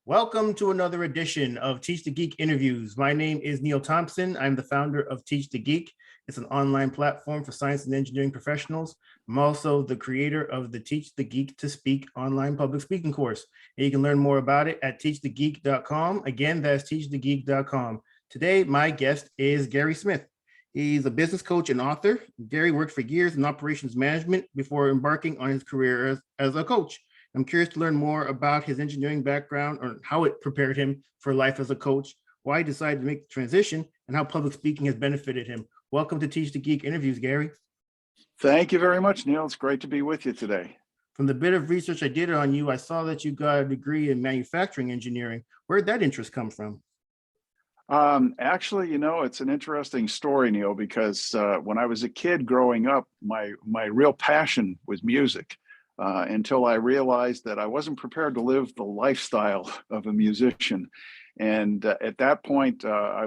Welcome to another edition of Teach the Geek interviews. My name is Neil Thompson. I'm the founder of Teach the Geek. It's an online platform for science and engineering professionals. I'm also the creator of the Teach the Geek to Speak online public speaking course. And you can learn more about it at teachthegeek.com. Again, that's teachthegeek.com. Today, my guest is Gary Smith. He's a business coach and author. Gary worked for years in operations management before embarking on his career as a coach. I'm curious to learn more about his engineering background or how it prepared him for life as a coach, why he decided to make the transition, and how public speaking has benefited him. Welcome to Teach the Geek interviews, Gary. Thank you very much, Neil. It's great to be with you today. From the bit of research I did on you, I saw that you got a degree in manufacturing engineering. Where did that interest come from? Actually, it's an interesting story, Neil, because when I was a kid growing up, my real passion was music. Until I realized that I wasn't prepared to live the lifestyle of a musician. And at that point, I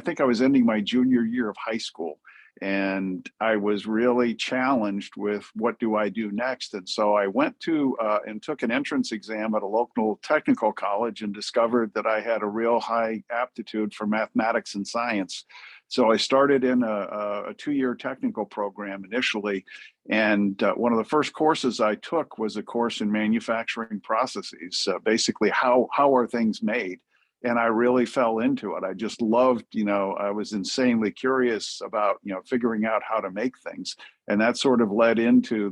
think I was ending my junior year of high school. And I was really challenged with what do I do next? And so I went to and took an entrance exam at a local technical college and discovered that I had a real high aptitude for mathematics and science. So I started in a two-year technical program initially. And one of the first courses I took was a course in manufacturing processes, basically how are things made? And I really fell into it. I just loved, I was insanely curious about, figuring out how to make things. And that sort of led into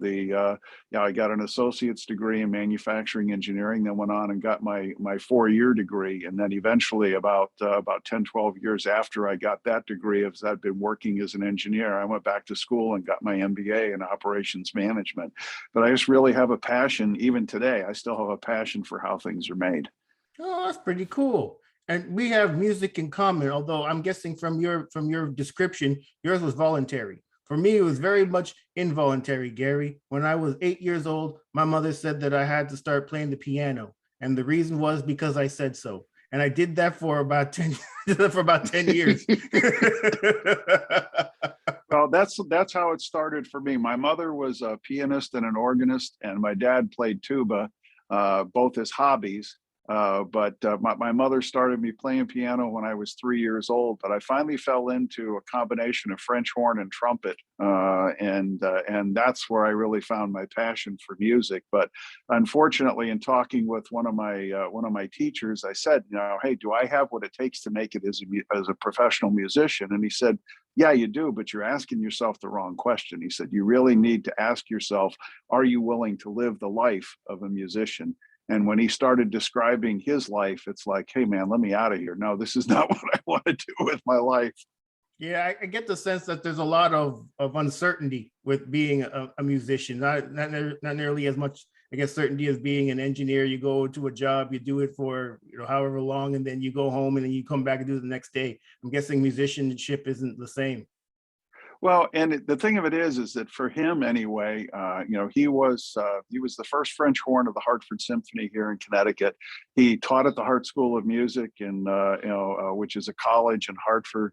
I got an associate's degree in manufacturing engineering, then went on and got my 4-year degree. And then eventually about 10, 12 years after I got that degree, as I'd been working as an engineer, I went back to school and got my MBA in operations management. But I just really have a passion, even today, I still have a passion for how things are made. Oh, that's pretty cool. And we have music in common, although I'm guessing from your description, yours was voluntary. For me, it was very much involuntary, Gary. When I was 8 years old, my mother said that I had to start playing the piano. And the reason was because I said so. And I did that for about 10 years. Well, that's how it started for me. My mother was a pianist and an organist, and my dad played tuba, both as hobbies. But my mother started me playing piano when I was 3 years old, but I finally fell into a combination of French horn and trumpet. And that's where I really found my passion for music. But unfortunately, in talking with one of my teachers, I said, hey, do I have what it takes to make it as a professional musician? And he said, yeah, you do, but you're asking yourself the wrong question. He said, you really need to ask yourself, are you willing to live the life of a musician? And when he started describing his life, it's like, hey, man, let me out of here. No, this is not what I want to do with my life. Yeah, I get the sense that there's a lot of uncertainty with being a musician, not nearly as much, I guess, certainty as being an engineer. You go to a job, you do it for however long, and then you go home and then you come back and do it the next day. I'm guessing musicianship isn't the same. Well, and the thing of it is that for him anyway, he was the first French horn of the Hartford Symphony here in Connecticut. He taught at the Hart School of Music, which is a college in Hartford,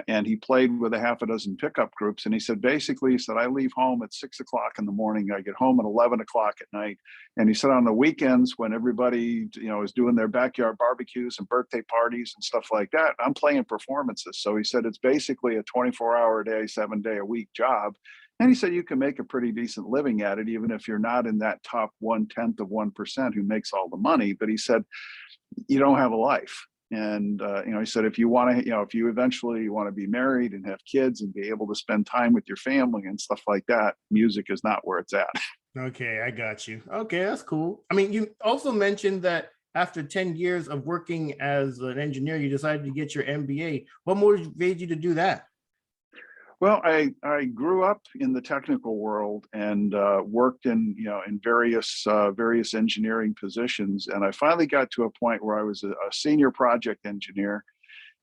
and he played with a half a dozen pickup groups. And he said, I leave home at 6 o'clock in the morning. I get home at 11 o'clock at night. And he said on the weekends when everybody is doing their backyard barbecues and birthday parties and stuff like that, I'm playing performances. So he said it's basically a 24-hour a day, 7-day-a-week job. And he said you can make a pretty decent living at it, even if you're not in that top 1/10 of 1% who makes all the money. But he said you don't have a life. And he said if you want to, if you eventually want to be married and have kids and be able to spend time with your family and stuff like that, music is not where it's at. Okay, I got you. Okay, that's cool. I mean, you also mentioned that after 10 years of working as an engineer, you decided to get your MBA. What motivated you to do that? Well, I grew up in the technical world and worked in various engineering positions, and I finally got to a point where I was a senior project engineer,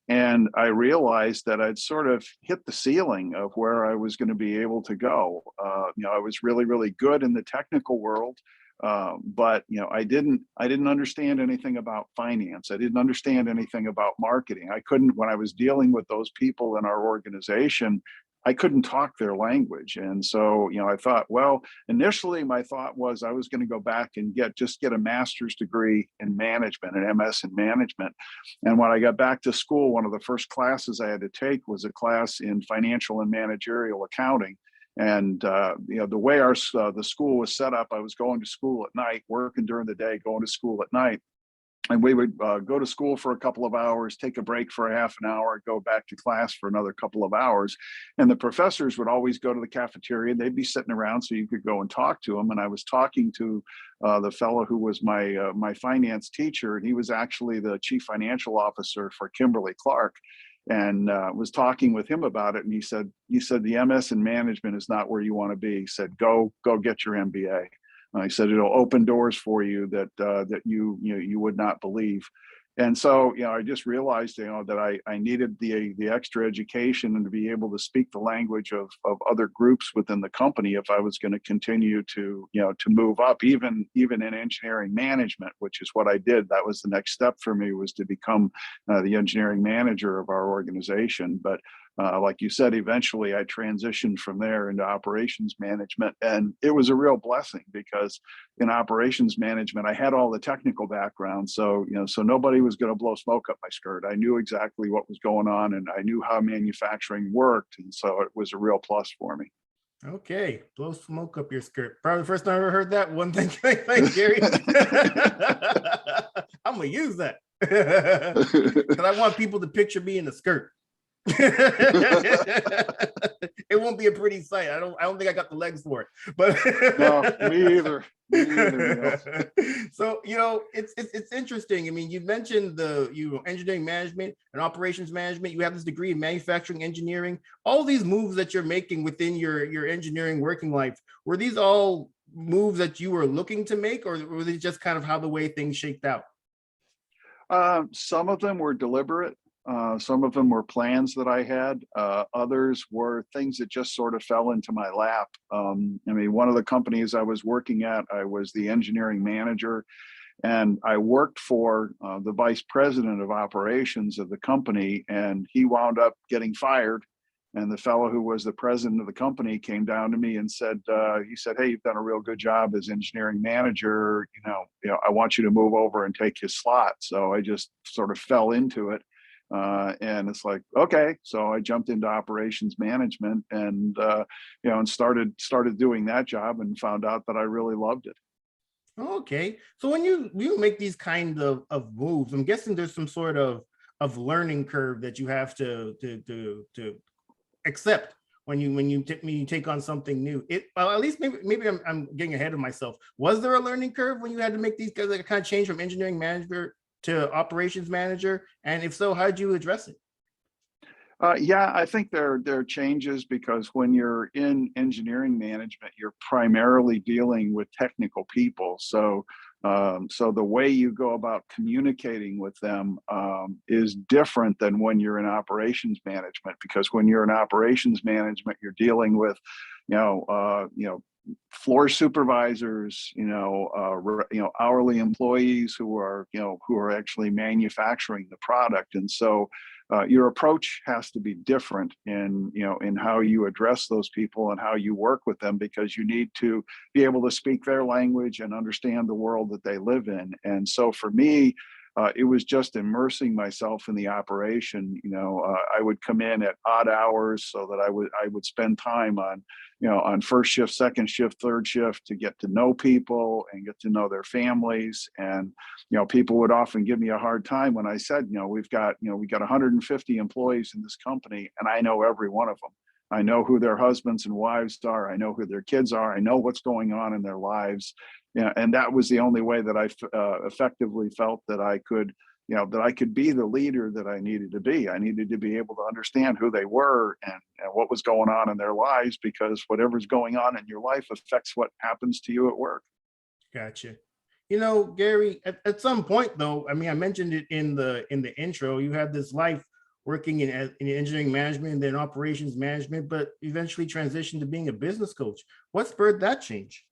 and I realized that I'd sort of hit the ceiling of where I was going to be able to go. I was really, really good in the technical world, but I didn't understand anything about finance. I didn't understand anything about marketing. I couldn't, when I was dealing with those people in our organization, I couldn't talk their language. And so, I thought, well, initially my thought was I was going to go back and get a master's degree in management, an MS in management. And when I got back to school, one of the first classes I had to take was a class in financial and managerial accounting. And the way the school was set up, I was going to school at night, working during the day, going to school at night. And we would go to school for a couple of hours, take a break for a half an hour, go back to class for another couple of hours. And the professors would always go to the cafeteria. They'd be sitting around so you could go and talk to them. And I was talking to the fellow who was my finance teacher, and he was actually the chief financial officer for Kimberly-Clark. And was talking with him about it. And he said, the MS in management is not where you want to be. He said, go get your MBA. I said it'll open doors for you that you would not believe. And so, I just realized, that I needed the extra education and to be able to speak the language of other groups within the company if I was going to continue to move up, even in engineering management, which is what I did. That was the next step for me, was to become the engineering manager of our organization. But like you said, eventually I transitioned from there into operations management, and it was a real blessing because in operations management, I had all the technical background. So, so nobody was going to blow smoke up my skirt. I knew exactly what was going on, and I knew how manufacturing worked. And so it was a real plus for me. Okay, blow smoke up your skirt. Probably the first time I ever heard that one thing. Thanks, Gary. I'm going to use that because I want people to picture me in a skirt. It won't be a pretty sight. I don't think I got the legs for it, but no, me either. So it's interesting. I mean, you mentioned engineering management and operations management. You have this degree in manufacturing engineering. All these moves that you're making within your engineering working life, were these all moves that you were looking to make, or were they just kind of how the way things shaped out? Some of them were deliberate. Some of them were plans that I had. Others were things that just sort of fell into my lap. One of the companies I was working at, I was the engineering manager, and I worked for the vice president of operations of the company, and he wound up getting fired. And the fellow who was the president of the company came down to me and said, "Hey, you've done a real good job as engineering manager. I want you to move over and take his slot." So I just sort of fell into it. And it's like, okay, so I jumped into operations management and started doing that job and found out that I really loved it. Okay, so when you make these kind of moves, I'm guessing there's some sort of learning curve that you have to accept when you take on something new. Well, at least maybe I'm getting ahead of myself. Was there a learning curve when you had to make these kind of change from engineering manager to operations manager? And if so, how did you address it? Yeah, I think there are changes because when you're in engineering management, you're primarily dealing with technical people. So the way you go about communicating with them is different than when you're in operations management. Because when you're in operations management, you're dealing with, floor supervisors, hourly employees who are actually manufacturing the product, and so your approach has to be different in how you address those people and how you work with them, because you need to be able to speak their language and understand the world that they live in. And so for me, it was just immersing myself in the operation. I would come in at odd hours so that I would spend time on first shift, second shift, third shift to get to know people and get to know their families. And people would often give me a hard time when I said, we got 150 employees in this company, and I know every one of them. I know who their husbands and wives are. I know who their kids are. I know what's going on in their lives. And that was the only way that I effectively felt that I could be the leader that I needed to be. I needed to be able to understand who they were and what was going on in their lives, because whatever's going on in your life affects what happens to you at work. Gotcha. Gary, at some point though, I mentioned it in the intro, you had this life working in engineering management and then operations management, but eventually transitioned to being a business coach. What spurred that change?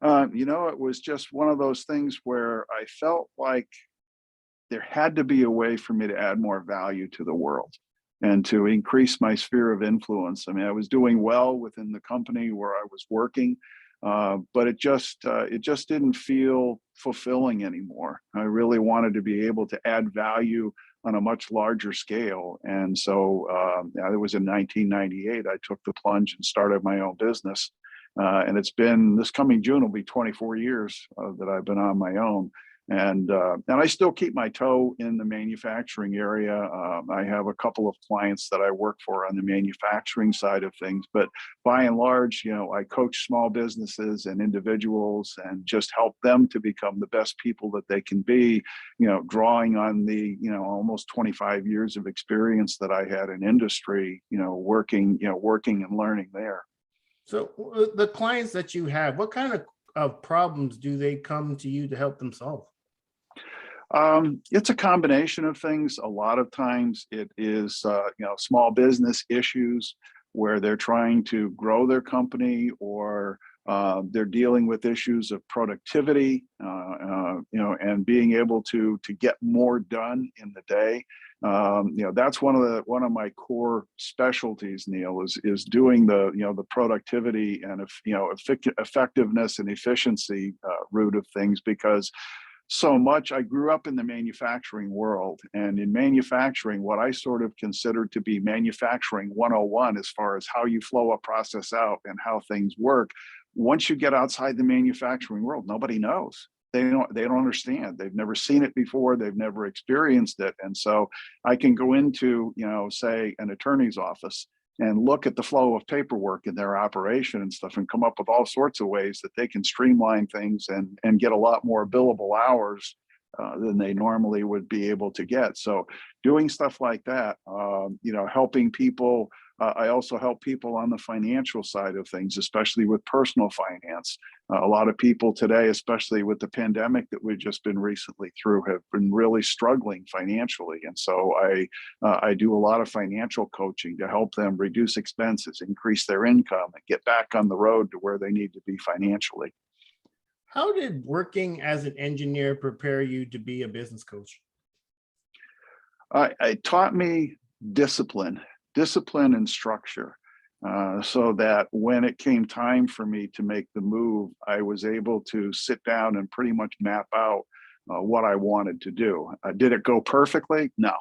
It was just one of those things where I felt like there had to be a way for me to add more value to the world. and to increase my sphere of influence. I mean, I was doing well within the company where I was working, but it just didn't feel fulfilling anymore. I really wanted to be able to add value on a much larger scale. And so it was in 1998, I took the plunge and started my own business. And it's been, this coming June will be 24 years that I've been on my own. And I still keep my toe in the manufacturing area. I have a couple of clients that I work for on the manufacturing side of things, but by and large, I coach small businesses and individuals and just help them to become the best people that they can be, drawing on the, almost 25 years of experience that I had in industry, working and learning there. So the clients that you have, what kind of problems do they come to you to help them solve? It's a combination of things. A lot of times it is, small business issues where they're trying to grow their company, or they're dealing with issues of productivity, and being able to get more done in the day. That's one of my core specialties, Neil, is doing the productivity and effectiveness and efficiency route of things, because so much. I grew up in the manufacturing world, and in manufacturing, what I sort of considered to be manufacturing 101, as far as how you flow a process out and how things work. Once you get outside the manufacturing world, nobody knows. They don't understand. They've never seen it before. They've never experienced it. And so I can go into, say, an attorney's office and look at the flow of paperwork in their operation and stuff, and come up with all sorts of ways that they can streamline things and get a lot more billable hours than they normally would be able to get. So doing stuff like that, helping people. I also help people on the financial side of things, especially with personal finance. A lot of people today, especially with the pandemic that we've just been recently through, have been really struggling financially. And so I do a lot of financial coaching to help them reduce expenses, increase their income, and get back on the road to where they need to be financially. How did working as an engineer prepare you to be a business coach? It taught me discipline and structure, so that when it came time for me to make the move, I was able to sit down and pretty much map out what I wanted to do. Did it go perfectly? No.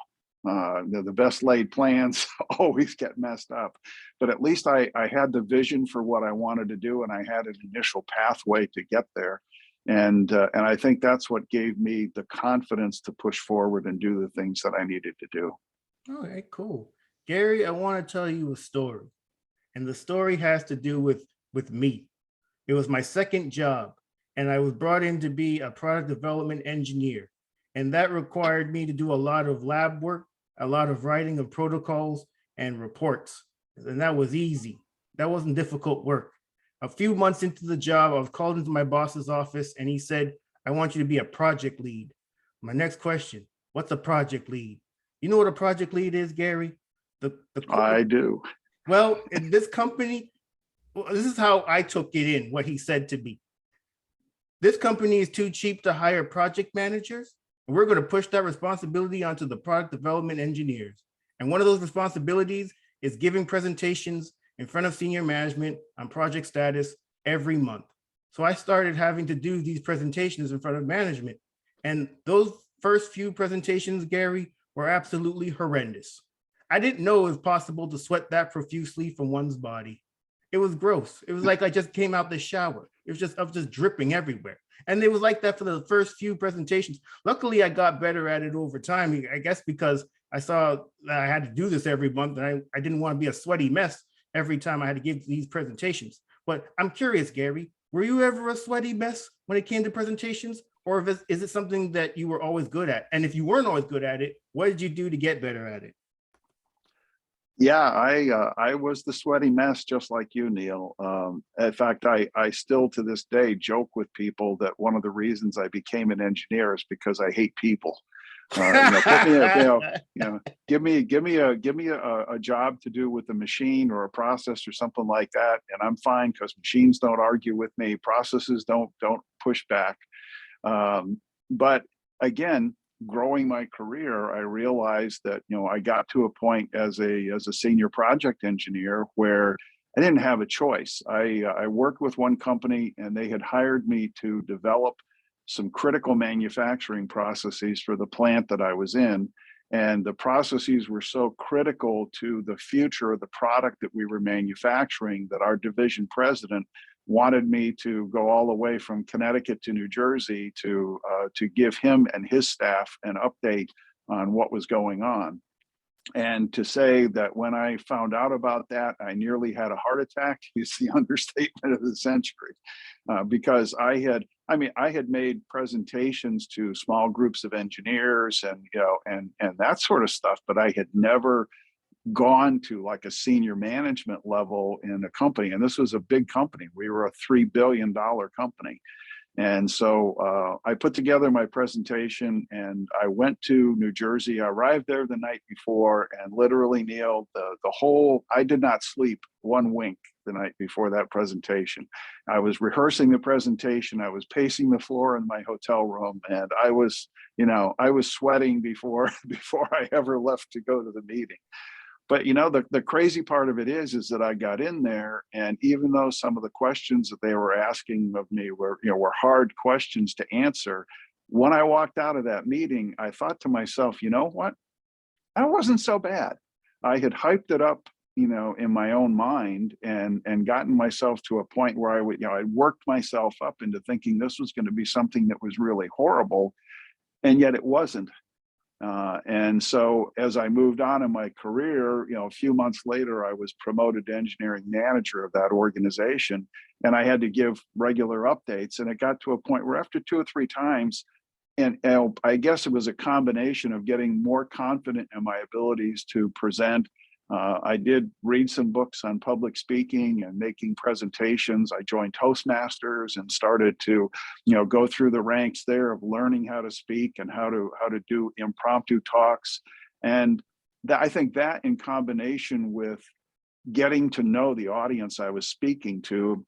The best laid plans always get messed up, but at least I had the vision for what I wanted to do, and I had an initial pathway to get there. And I think that's what gave me the confidence to push forward and do the things that I needed to do. Okay, cool. Gary, I want to tell you a story, and the story has to do with me. It was my second job, and I was brought in to be a product development engineer, and that required me to do a lot of lab work, a lot of writing of protocols and reports, and that was easy. That wasn't difficult work. A few months into the job, I was called into my boss's office, and he said, "I want you to be a project lead." My next question: what's a project lead? You know what a project lead is, Gary? I do. Well, in this company, this is how I took it in, what he said to me. This company is too cheap to hire project managers, and we're going to push that responsibility onto the product development engineers. And one of those responsibilities is giving presentations in front of senior management on project status every month. So I started having to do these presentations in front of management. And those first few presentations, Gary, were absolutely horrendous. I didn't know it was possible to sweat that profusely from one's body. It was gross. It was like I just came out the shower. I was just dripping everywhere. And it was like that for the first few presentations. Luckily, I got better at it over time, I guess, because I saw that I had to do this every month, and I didn't want to be a sweaty mess every time I had to give these presentations. But I'm curious, Gary, were you ever a sweaty mess when it came to presentations? Or is it something that you were always good at? And if you weren't always good at it, what did you do to get better at it? Yeah, I was the sweaty mess, just like you, Neil. In fact, I still to this day joke with people that one of the reasons I became an engineer is because I hate people. Put me, give me a job to do with a machine or a process or something like that, and I'm fine, because machines don't argue with me, processes don't push back. But again, growing my career, I realized that, I got to a point as a senior project engineer where I didn't have a choice. I worked with one company and they had hired me to develop some critical manufacturing processes for the plant that I was in. And the processes were so critical to the future of the product that we were manufacturing that our division president wanted me to go all the way from Connecticut to New Jersey to give him and his staff an update on what was going on. And to say that when I found out about that, I nearly had a heart attack is the understatement of the century, because I had made presentations to small groups of engineers and and that sort of stuff, but I had never gone to like a senior management level in a company. And this was a big company. We were a $3 billion company. And so I put together my presentation and I went to New Jersey. I arrived there the night before and literally, Neil, I did not sleep one wink the night before that presentation. I was rehearsing the presentation. I was pacing the floor in my hotel room and I was sweating before I ever left to go to the meeting. But the crazy part of it is that I got in there, and even though some of the questions that they were asking of me were hard questions to answer, when I walked out of that meeting, I thought to myself, you know what? That wasn't so bad. I had hyped it up, in my own mind and gotten myself to a point where I worked myself up into thinking this was going to be something that was really horrible, and yet it wasn't. And so as I moved on in my career, a few months later, I was promoted to engineering manager of that organization, and I had to give regular updates. And it got to a point where after 2 or 3 times, and I guess it was a combination of getting more confident in my abilities to present. I did read some books on public speaking and making presentations. I joined Toastmasters and started to, go through the ranks there of learning how to speak and how to do impromptu talks. And I think that in combination with getting to know the audience I was speaking to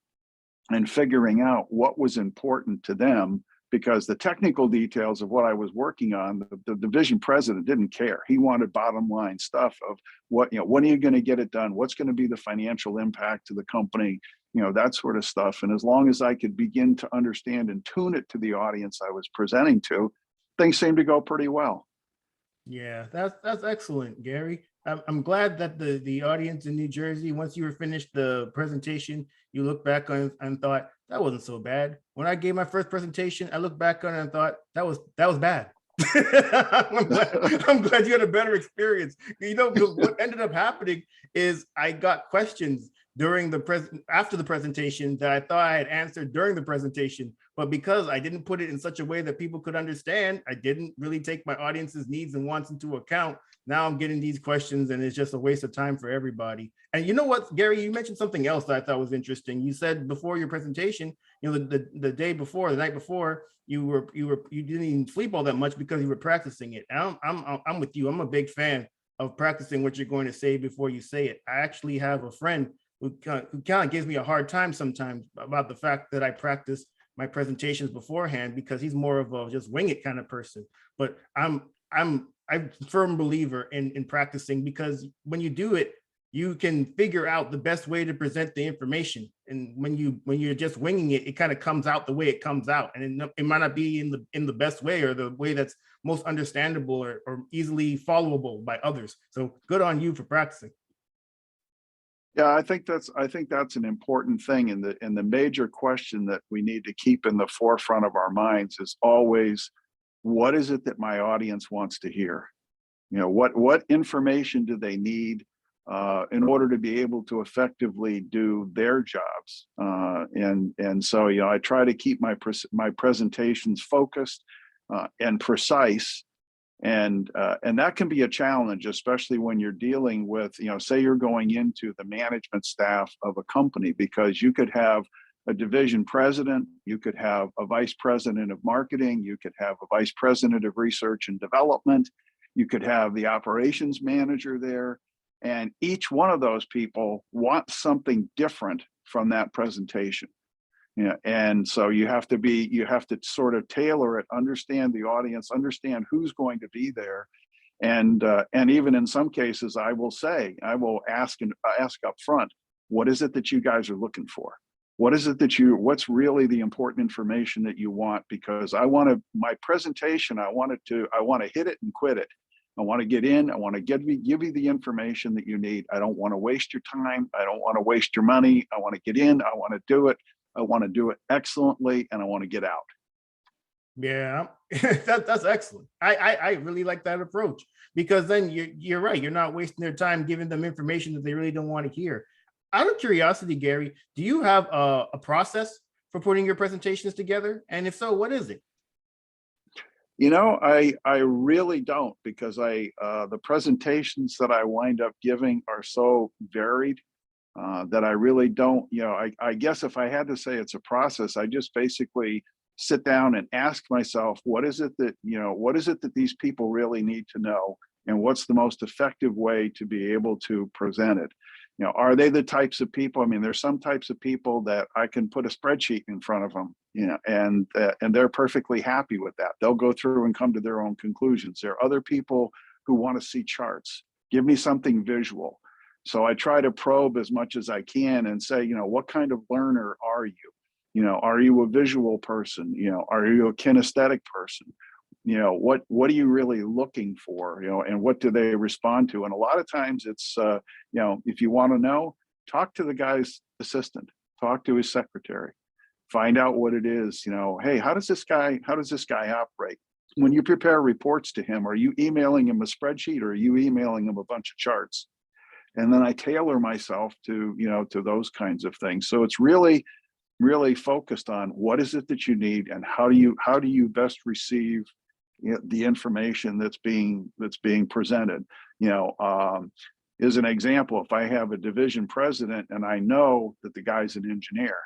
and figuring out what was important to them, because the technical details of what I was working on, the division president didn't care. He wanted bottom line stuff of when are you going to get it done? What's going to be the financial impact to the company? That sort of stuff. And as long as I could begin to understand and tune it to the audience I was presenting to, things seemed to go pretty well. Yeah, that's excellent, Gary. I'm glad that the audience in New Jersey, once you were finished the presentation, you looked back on and thought that wasn't so bad. When I gave my first presentation, I looked back on it and thought that was bad. I'm glad you had a better experience. What ended up happening is I got questions during after the presentation that I thought I had answered during the presentation, but because I didn't put it in such a way that people could understand, I didn't really take my audience's needs and wants into account. Now I'm getting these questions and it's just a waste of time for everybody. And you know what, Gary, you mentioned something else that I thought was interesting. You said before your presentation, the day before, the night before, you didn't even sleep all that much because you were practicing it. And I'm with you. I'm a big fan of practicing what you're going to say before you say it. I actually have a friend who kind of gives me a hard time sometimes about the fact that I practice my presentations beforehand because he's more of a just wing it kind of person. But I'm a firm believer in practicing, because when you do it, you can figure out the best way to present the information. And when you're just winging it, it kind of comes out the way it comes out, and it might not be in the best way or the way that's most understandable or easily followable by others. So good on you for practicing. Yeah, I think that's an important thing. And the major question that we need to keep in the forefront of our minds is always, what is it that my audience wants to hear? What information do they need in order to be able to effectively do their jobs? And so I try to keep my presentations focused and precise. And that can be a challenge, especially when you're dealing with, say you're going into the management staff of a company, because you could have a division president, you could have a vice president of marketing, you could have a vice president of research and development, you could have the operations manager there. And each one of those people wants something different from that presentation. Yeah, and so you have to sort of tailor it, understand the audience, understand who's going to be there, and even in some cases, I will ask up front, what is it that you guys are looking for? What is it that what's really the important information that you want? Because my presentation, I want to hit it and quit it. I want to get in, I want to give you the information that you need. I don't want to waste your time. I don't want to waste your money. I want to get in, I want to do it. I want to do it excellently, and I want to get out. Yeah, that's excellent. I really like that approach, because then you're right. You're not wasting their time giving them information that they really don't want to hear. Out of curiosity, Gary, do you have a process for putting your presentations together? And if so, what is it? I really don't, because the presentations that I wind up giving are so varied that I really don't. I guess if I had to say it's a process, I just basically sit down and ask myself, what is it that these people really need to know, and what's the most effective way to be able to present it? Are they the types of people? I mean, there's some types of people that I can put a spreadsheet in front of them, and they're perfectly happy with that. They'll go through and come to their own conclusions. There are other people who want to see charts. Give me something visual. So I try to probe as much as I can and say, what kind of learner are you? Are you a visual person? Are you a kinesthetic person? What are you really looking for? And what do they respond to? And a lot of times it's if you want to know, talk to the guy's assistant, talk to his secretary, find out what it is. Hey, how does this guy operate? When you prepare reports to him, are you emailing him a spreadsheet, or are you emailing him a bunch of charts? And then I tailor myself to those kinds of things. So it's really focused on what is it that you need, and how do you best receive the information that's being presented. As an example, if I have a division president and I know that the guy's an engineer,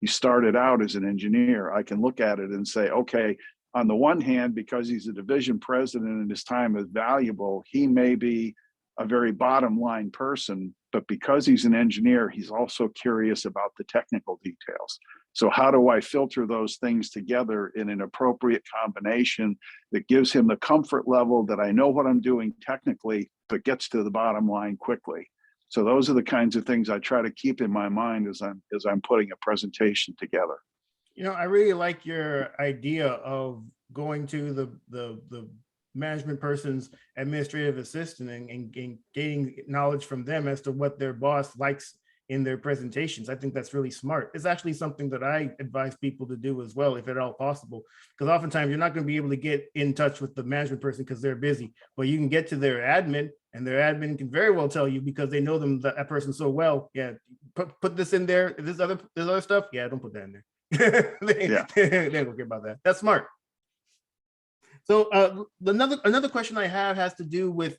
he started out as an engineer, I can look at it and say, okay, on the one hand, because he's a division president and his time is valuable, he may be a very bottom line person, but because he's an engineer, he's also curious about the technical details. So how do I filter those things together in an appropriate combination that gives him the comfort level that I know what I'm doing technically, but gets to the bottom line quickly? So those are the kinds of things I try to keep in my mind as I'm putting a presentation together. I really like your idea of going to the management person's administrative assistant and gaining knowledge from them as to what their boss likes in their presentations. I think that's really smart. It's actually something that I advise people to do as well, if at all possible, because oftentimes you're not going to be able to get in touch with the management person because they're busy, but you can get to their admin, and their admin can very well tell you, because they know that person so well. Yeah, put this in there. This other stuff. Yeah, don't put that in there. They don't care about that. That's smart. So another question I have has to do with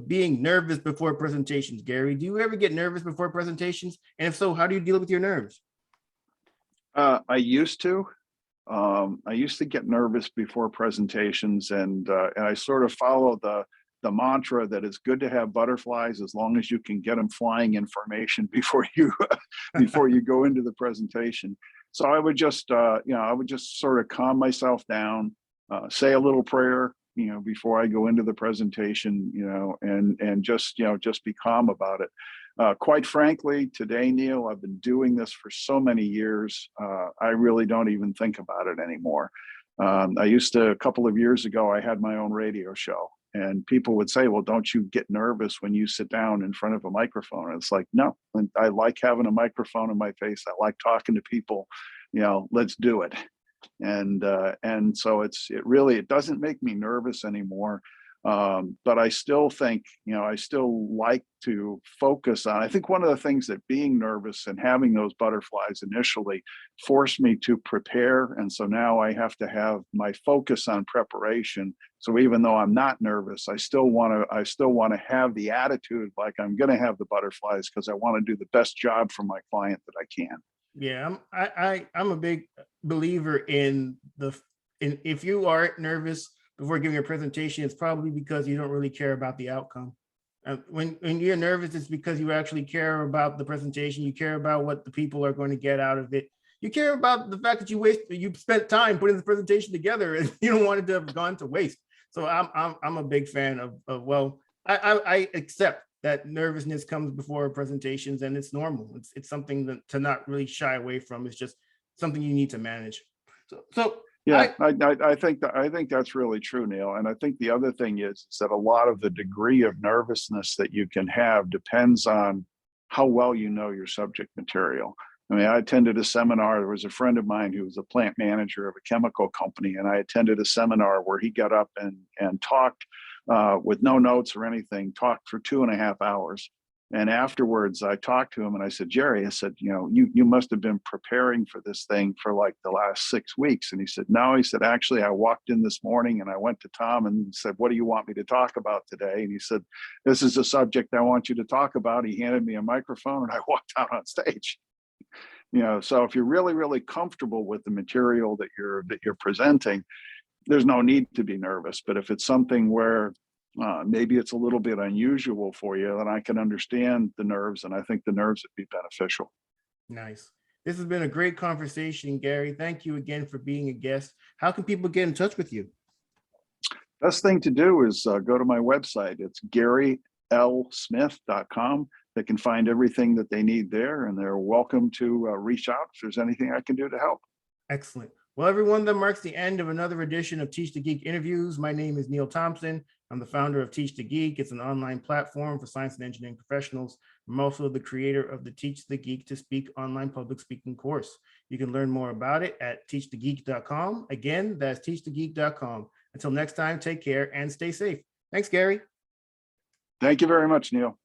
being nervous before presentations. Gary, do you ever get nervous before presentations? And if so, how do you deal with your nerves? I used to. I used to get nervous before presentations, and I sort of follow the mantra that it's good to have butterflies as long as you can get them flying in formation before you go into the presentation. So I would just sort of calm myself down, say a little prayer, before I go into the presentation, and just be calm about it. Quite frankly, today, Neil, I've been doing this for so many years. I really don't even think about it anymore. A couple of years ago, I had my own radio show, and people would say, well, don't you get nervous when you sit down in front of a microphone? And it's like, no, I like having a microphone in my face. I like talking to people, let's do it. And so it doesn't make me nervous anymore. But I still think, I still like to focus on, I think one of the things that being nervous and having those butterflies initially forced me to prepare. And so now I have to have my focus on preparation. So even though I'm not nervous, I still want to have the attitude like I'm going to have the butterflies, because I want to do the best job for my client that I can. Yeah, I'm a big believer in if you are nervous before giving a presentation, it's probably because you don't really care about the outcome. When you're nervous, it's because you actually care about the presentation. You care about what the people are going to get out of it. You care about the fact that you spent time putting the presentation together, and you don't want it to have gone to waste. So I'm a big fan of well, I accept that nervousness comes before presentations, and it's normal. It's something to not really shy away from. It's just something you need to manage. So Yeah, I think that's really true, Neil. And I think the other thing is that a lot of the degree of nervousness that you can have depends on how well you know your subject material. I mean, I attended a seminar. There was a friend of mine who was a plant manager of a chemical company, and I attended a seminar where he got up and talked with no notes or anything, talked for 2.5 hours. And afterwards, I talked to him and I said, Jerry, I said, you must have been preparing for this thing for like the last 6 weeks. And he said, no, he said, actually, I walked in this morning and I went to Tom and said, what do you want me to talk about today? And he said, this is a subject I want you to talk about. He handed me a microphone and I walked out on stage. So if you're really, really comfortable with the material that you're presenting, there's no need to be nervous. But if it's something where maybe it's a little bit unusual for you, then I can understand the nerves, and I think the nerves would be beneficial. Nice. This has been a great conversation, Gary. Thank you again for being a guest. How can people get in touch with you? Best thing to do is go to my website. It's GaryLSmith.com. They can find everything that they need there, and they're welcome to reach out if there's anything I can do to help. Excellent. Well, everyone, that marks the end of another edition of Teach the Geek interviews. My name is Neil Thompson. I'm the founder of Teach the Geek. It's an online platform for science and engineering professionals. I'm also the creator of the Teach the Geek to Speak online public speaking course. You can learn more about it at teachthegeek.com. Again, that's teachthegeek.com. Until next time, take care and stay safe. Thanks, Gary. Thank you very much, Neil.